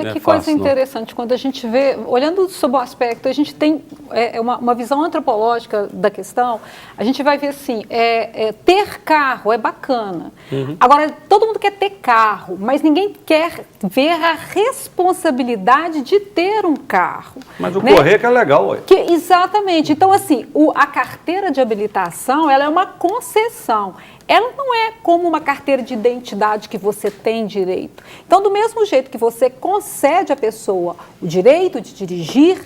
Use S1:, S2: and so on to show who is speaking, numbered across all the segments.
S1: olha que coisa interessante, quando a gente vê, olhando sob o aspecto, a gente tem uma visão antropológica da questão, a gente vai ver assim, ter carro é bacana. Agora, todo mundo quer ter carro, mas ninguém quer ver a responsabilidade de ter um carro.
S2: Mas o correr que é legal, ué.
S1: Exatamente. Então, assim, a carteira de habilitação, ela é uma concessão. Ela não é como uma carteira de identidade que você tem direito. Então, do mesmo jeito que você concede à pessoa o direito de dirigir,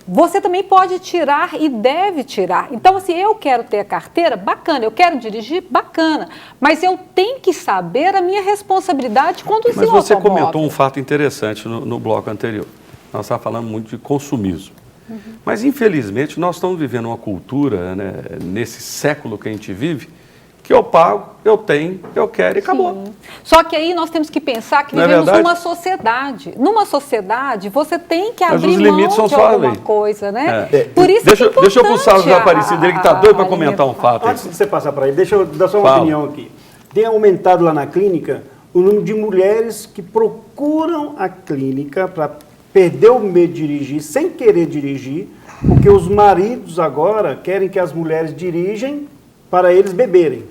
S1: você também pode tirar e deve tirar. Então, assim, eu quero ter a carteira, bacana. Eu quero dirigir, bacana. Mas eu tenho que saber a minha responsabilidade conduzir o automóvel.
S2: Mas você comentou um fato interessante no bloco anterior. Nós estávamos falando muito de consumismo. Mas, infelizmente, nós estamos vivendo uma cultura, né, nesse século que a gente vive, que eu pago, eu tenho, eu quero e acabou.
S1: Sim. Só que aí nós temos que pensar que vivemos numa sociedade. Numa sociedade, você tem que abrir mão de alguma coisa, né? Por isso
S2: deixa eu puxar o José Aparecido dele, que está doido para comentar um fato.
S3: Antes de você passar para ele, deixa eu dar só uma opinião aqui. Tem aumentado lá na clínica o número de mulheres que procuram a clínica para perder o medo de dirigir, sem querer dirigir, porque os maridos agora querem que as mulheres dirigem para eles beberem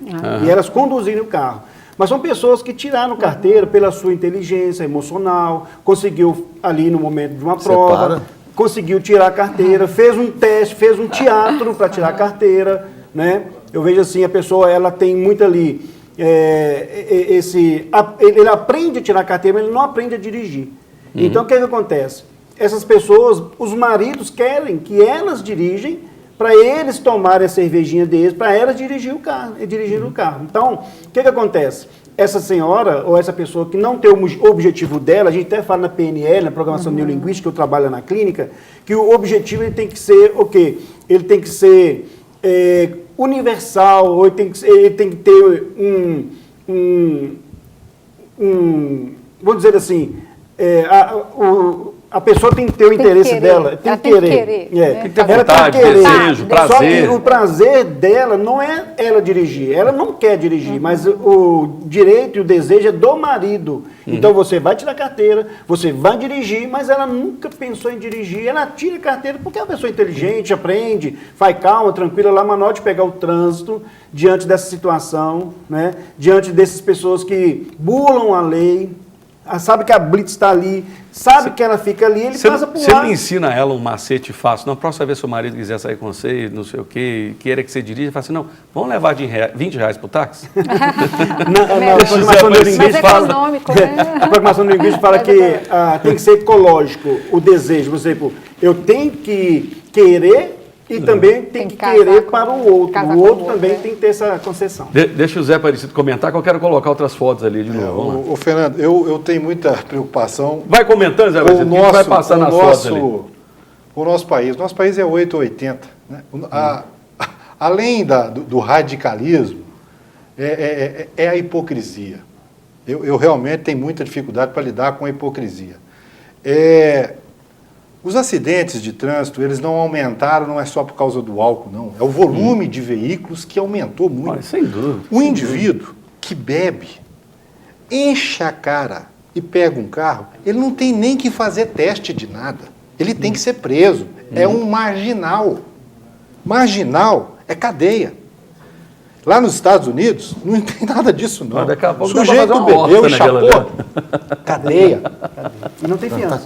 S3: e elas conduzirem o carro. Mas são pessoas que tiraram carteira pela sua inteligência emocional, conseguiu ali no momento de uma prova, conseguiu tirar a carteira, fez um teste, fez um teatro para tirar a carteira, né? Eu vejo assim, a pessoa ela tem muito ali, ele aprende a tirar a carteira, mas ele não aprende a dirigir. Então o que acontece? Essas pessoas, os maridos querem que elas dirigem para eles tomarem a cervejinha deles, para elas dirigir o carro. Então, o que acontece? Essa senhora, ou essa pessoa que não tem o objetivo dela, a gente até fala na PNL, na Programação Neurolinguística, que eu trabalho na clínica, que o objetivo ele tem que ser o quê? Ele tem que ser universal, ou ele tem que ter vamos dizer assim, a pessoa tem que ter o interesse dela, tem que querer.
S2: Tem que ter vontade, desejo, prazer.
S3: Só que o prazer dela não é ela dirigir, ela não quer dirigir, mas o direito e o desejo é do marido. Então você vai tirar a carteira, você vai dirigir, mas ela nunca pensou em dirigir, ela tira a carteira porque é uma pessoa inteligente, aprende, faz calma, tranquila, lá, mas na hora de pegar o trânsito, diante dessa situação, né, diante dessas pessoas que bulam a lei, sabe que a blitz está ali, sabe que ela fica ali, ele passa por lá.
S2: Você não ensina a ela um macete fácil. Na próxima vez que seu marido quiser sair com você, não sei o quê, queira que você dirija, fala assim, não, vamos levar R$20 para o táxi?
S3: A programação linguística fala que tem que ser ecológico o desejo. Por exemplo, eu tenho que querer e também tem que querer para o outro. O outro também tem que ter essa concessão.
S2: Deixa o Zé Aparecido comentar, que eu quero colocar outras fotos ali de novo.
S4: Ô Fernando, eu tenho muita preocupação.
S2: Vai comentando, Zé Aparecido, que vai passar nas fotos ali.
S4: O nosso país é 880. Né? Além do radicalismo, é a hipocrisia. Eu realmente tenho muita dificuldade para lidar com a hipocrisia. Os acidentes de trânsito, eles não aumentaram, não é só por causa do álcool, não. É o volume de veículos que aumentou muito.
S2: Olha, sem dúvida.
S4: O indivíduo que bebe, enche a cara e pega um carro, ele não tem nem que fazer teste de nada. Ele tem que ser preso. É um marginal. Marginal é cadeia. Lá nos Estados Unidos, não tem nada disso, não.
S2: Mas daqui a pouco
S4: o sujeito bebeu e chapou, cadeia.
S3: E não tem fiança.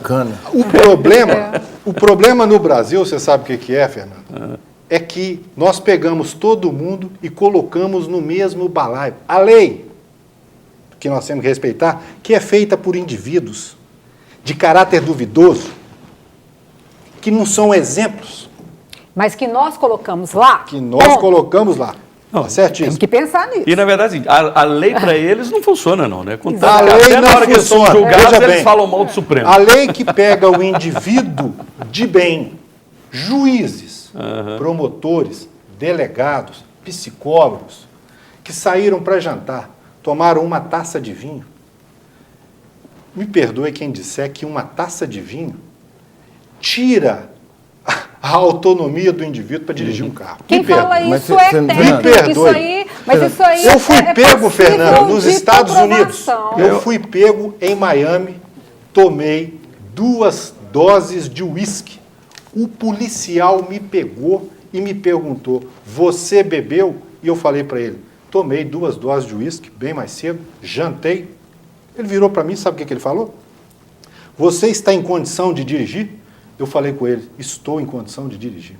S4: O problema no Brasil, você sabe o que é, Fernando? É que nós pegamos todo mundo e colocamos no mesmo balaio. A lei, que nós temos que respeitar, que é feita por indivíduos de caráter duvidoso, que não são exemplos.
S1: Mas que nós colocamos lá.
S4: Que nós colocamos lá. Não, certíssimo.
S1: Temos que pensar nisso.
S2: E, na verdade, a lei para eles não funciona, não, né?
S4: A lei não funciona.
S2: Que são julgados, eles falam mal do Supremo.
S4: A lei que pega o indivíduo de bem, juízes, promotores, delegados, psicólogos, que saíram para jantar, tomaram uma taça de vinho. Me perdoe quem disser que uma taça de vinho tira a autonomia do indivíduo para dirigir um carro.
S1: Quem fala isso é técnico. Isso aí
S4: eu fui pego, Fernando, nos Estados Unidos. Eu fui pego em Miami, tomei 2 doses de uísque. O policial me pegou e me perguntou, você bebeu? E eu falei para ele, tomei 2 doses de uísque, bem mais cedo, jantei. Ele virou para mim, sabe o que ele falou? Você está em condição de dirigir? Eu falei com ele, estou em condição de dirigir.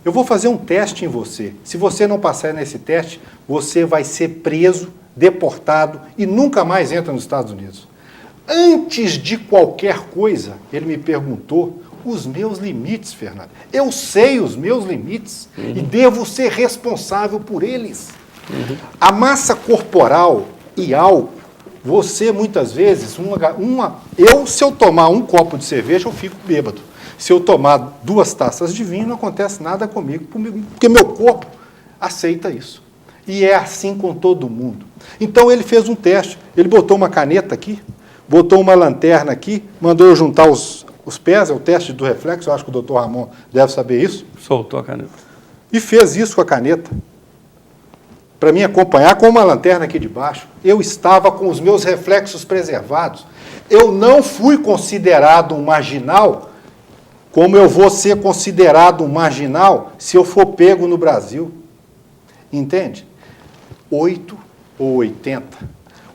S4: Eu vou fazer um teste em você. Se você não passar nesse teste, você vai ser preso, deportado e nunca mais entra nos Estados Unidos. Antes de qualquer coisa, ele me perguntou os meus limites, Fernando. Eu sei os meus limites e devo ser responsável por eles. A massa corporal e álcool, você muitas vezes, se eu tomar um copo de cerveja, eu fico bêbado. Se eu tomar 2 taças de vinho, não acontece nada comigo, porque meu corpo aceita isso. E é assim com todo mundo. Então ele fez um teste, ele botou uma caneta aqui, botou uma lanterna aqui, mandou eu juntar os pés, é o teste do reflexo, eu acho que o doutor Ramon deve saber isso.
S2: Soltou a caneta.
S4: E fez isso com a caneta, para me acompanhar com uma lanterna aqui de baixo. Eu estava com os meus reflexos preservados. Eu não fui considerado um marginal, como eu vou ser considerado um marginal se eu for pego no Brasil. Entende? 8 ou 80.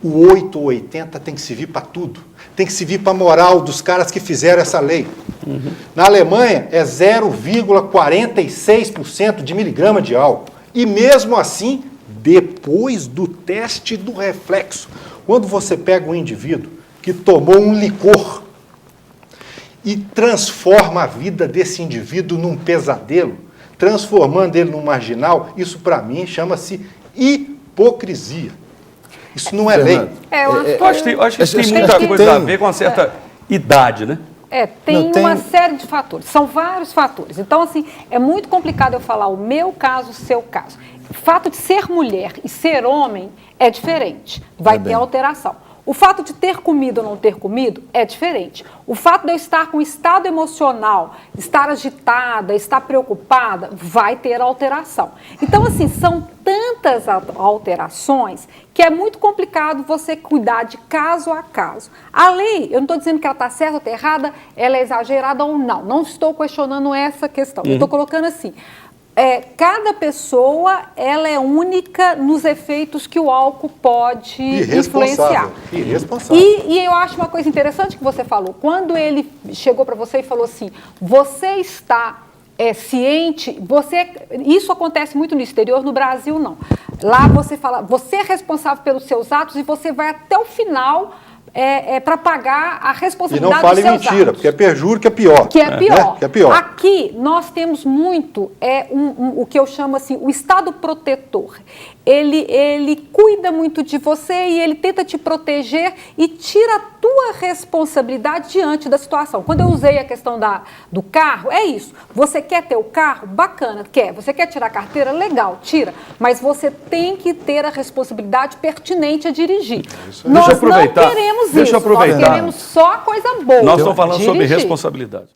S4: O 8 ou 80 tem que servir para tudo. Tem que servir para a moral dos caras que fizeram essa lei. Na Alemanha é 0,46% de miligrama de álcool. E mesmo assim, depois do teste do reflexo, quando você pega um indivíduo que tomou um licor e transforma a vida desse indivíduo num pesadelo, transformando ele num marginal, isso para mim chama-se hipocrisia. Isso não é lei.
S2: Eu acho que tem muita coisa a ver com uma certa idade, né?
S1: Tem uma série de fatores, são vários fatores. Então, assim, é muito complicado eu falar o meu caso, o seu caso. O fato de ser mulher e ser homem é diferente, vai ter alteração. O fato de ter comido ou não ter comido é diferente. O fato de eu estar com estado emocional, estar agitada, estar preocupada, vai ter alteração. Então, assim, são tantas alterações que é muito complicado você cuidar de caso a caso. A lei, eu não estou dizendo que ela está certa ou está errada, ela é exagerada ou não. Não estou questionando essa questão. Eu estou colocando assim... cada pessoa ela é única nos efeitos que o álcool pode influenciar.
S4: Irresponsável.
S1: E eu acho uma coisa interessante que você falou. Quando ele chegou para você e falou assim, você está ciente, isso acontece muito no exterior, no Brasil não. Lá você fala, você é responsável pelos seus atos e você vai até o final... para pagar a responsabilidade dos seus atos. E não fale mentira,
S4: porque é perjúrio que é pior.
S1: Que é pior.
S4: Né? Que é pior.
S1: Aqui, nós temos muito, o que eu chamo assim, o Estado protetor. Ele cuida muito de você e ele tenta te proteger e tira a tua responsabilidade diante da situação. Quando eu usei a questão do carro, é isso. Você quer ter o carro? Bacana, quer. Você quer tirar a carteira? Legal, tira. Mas você tem que ter a responsabilidade pertinente a dirigir. Nós não queremos isso. Nós queremos só coisa boa.
S2: Nós estamos falando sobre responsabilidade.